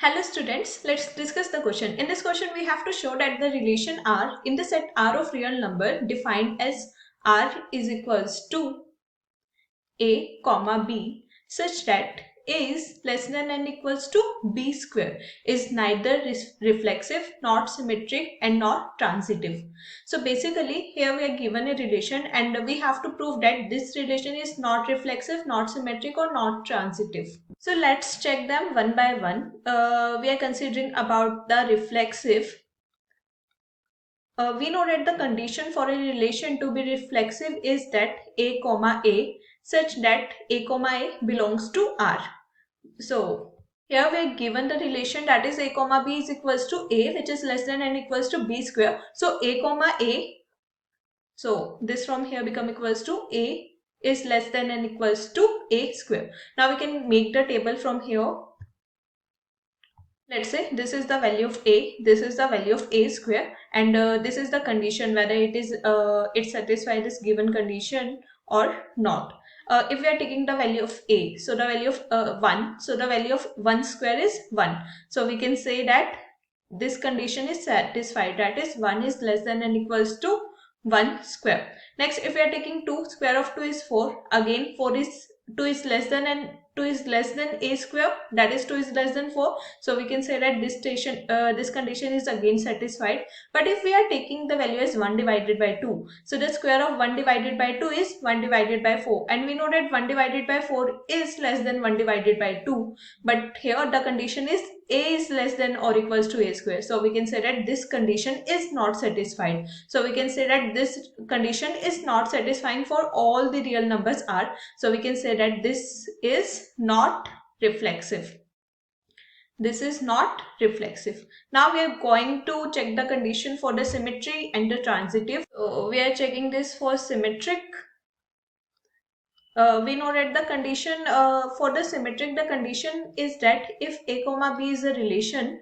Hello students, let's discuss the question. In this question, we have to show that the relation R in the set R of real number defined as R is equals to A comma B such that A is less than and equals to B square is neither reflexive, not symmetric and not transitive. So basically here we are given a relation and we have to prove that this relation is not reflexive, not symmetric or not transitive. So let's check them one by one. We are considering about the reflexive. We know that the condition for a relation to be reflexive is that A comma A such that A comma A belongs to R. So here we are given the relation that is A comma B is equals to A, which is less than and equals to B square. So A comma A, so this from here become equals to A is less than and equals to A square. Now we can make the table from here. Let's say this is the value of A, this is the value of A square, and this is the condition whether it satisfies this given condition or not. If we are taking the value of A, so the value of 1, so the value of 1 square is 1. So we can say that this condition is satisfied, that is 1 is less than and equals to 1 square. Next, if we are taking 2, square of 2 is 4. Again 2 is less than and 2 is less than A square, that is 2 is less than 4. So we can say that this condition is again satisfied. But if we are taking the value as 1 divided by 2, so the square of 1 divided by 2 is 1 divided by 4, and we know that 1 divided by 4 is less than 1 divided by 2. But here the condition is A is less than or equals to A square. So we can say that this condition is not satisfied. So we can say that this condition is not satisfying for all the real numbers R. So we can say that this is not reflexive. This is not reflexive. Now we are going to check the condition for the symmetry and the transitive. So we are checking this for symmetric. We know that the condition for the symmetric, the condition is that if A comma B is a relation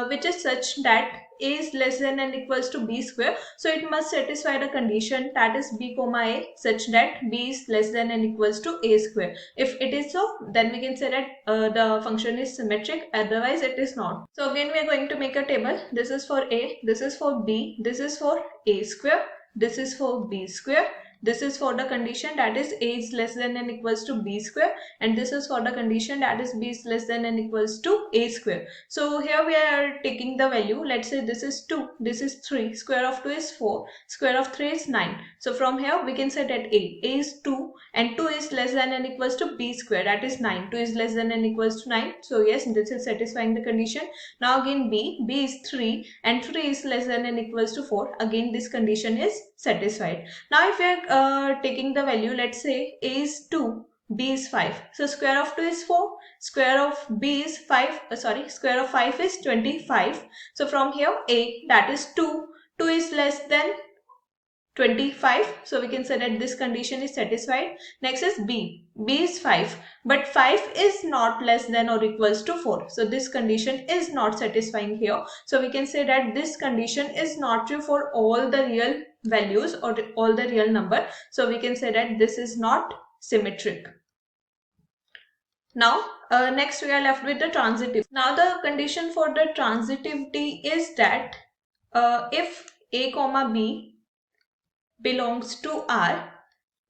which is such that A is less than and equals to B square, so it must satisfy the condition that is B comma A such that B is less than and equals to A square. If it is so, then we can say that the function is symmetric, otherwise it is not. So again we are going to make a table. This is for A, this is for B, this is for A square, this is for B square. This is for the condition that is A is less than and equals to B square, and this is for the condition that is B is less than and equals to A square. So here we are taking the value. Let's say this is 2, this is 3, square of 2 is 4, square of 3 is 9. So from here we can say that A is 2 and 2 is less than and equals to B square, that is 9. 2 is less than and equals to 9. So yes, this is satisfying the condition. Now again B is 3 and 3 is less than and equals to 4. Again this condition is satisfied. Now if we are taking the value, let's say A is 2, B is 5. So square of 2 is 4, square of B is 5, square of 5 is 25. So from here A, that is 2, 2 is less than 25. So we can say that this condition is satisfied. Next is B. B is 5, but 5 is not less than or equals to 4. So this condition is not satisfying here. So we can say that this condition is not true for all the real values or all the real number. So we can say that this is not symmetric. Now next we are left with the transitive. Now the condition for the transitivity is that if A comma B belongs to R,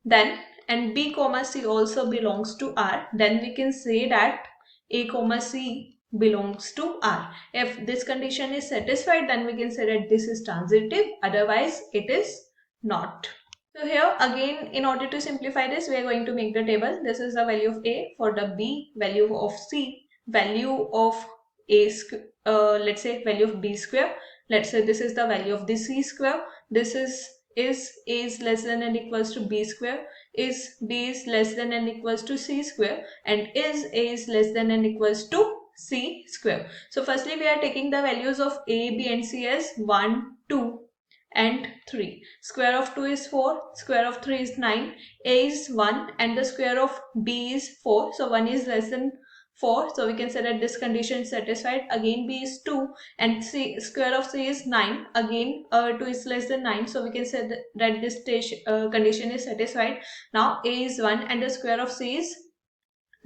then and B comma C also belongs to R, then we can say that A comma C belongs to R. If this condition is satisfied, then we can say that this is transitive, otherwise it is not. So here again, in order to simplify this, we are going to make the table. This is the value of A, for the B, value of C, value of A, let's say value of B square. Let's say this is the value of the C square. This is A is less than and equals to B square, is B is less than and equals to C square, and is A is less than and equals to C square. So firstly we are taking the values of A, B and C as 1, 2 and 3. Square of 2 is 4, square of 3 is 9, A is 1 and the square of B is 4. So 1 is less than 4. So we can say that this condition is satisfied. Again B is 2 and C, square of C is 9. Again 2 is less than 9. So we can say that this condition is satisfied. Now A is 1 and the square of C is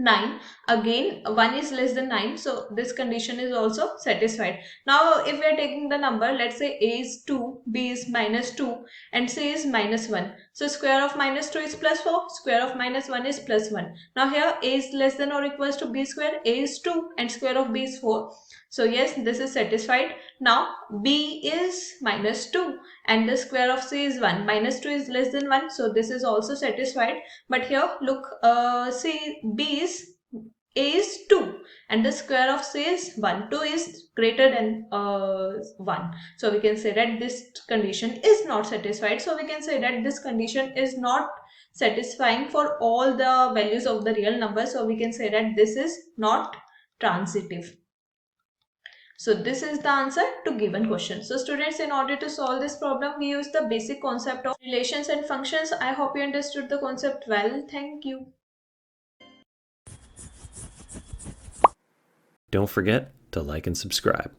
9. Again 1 is less than 9, so this condition is also satisfied. Now if we are taking the number, let's say a is 2, b is minus 2 and c is minus 1. So square of minus 2 is plus 4, square of minus 1 is plus 1. Now here a is less than or equals to b square, a is 2 and square of b is 4. So yes, this is satisfied. Now b is minus 2 and the square of c is 1. Minus 2 is less than 1, so this is also satisfied. But here look, c b is a is 2 and the square of c is 1. 2 is greater than 1. So we can say that this condition is not satisfied. So we can say that this condition is not satisfying for all the values of the real number. So we can say that this is not transitive. So this is the answer to given question. So students, in order to solve this problem, we use the basic concept of relations and functions. I hope you understood the concept well. Thank you. Don't forget to like and subscribe.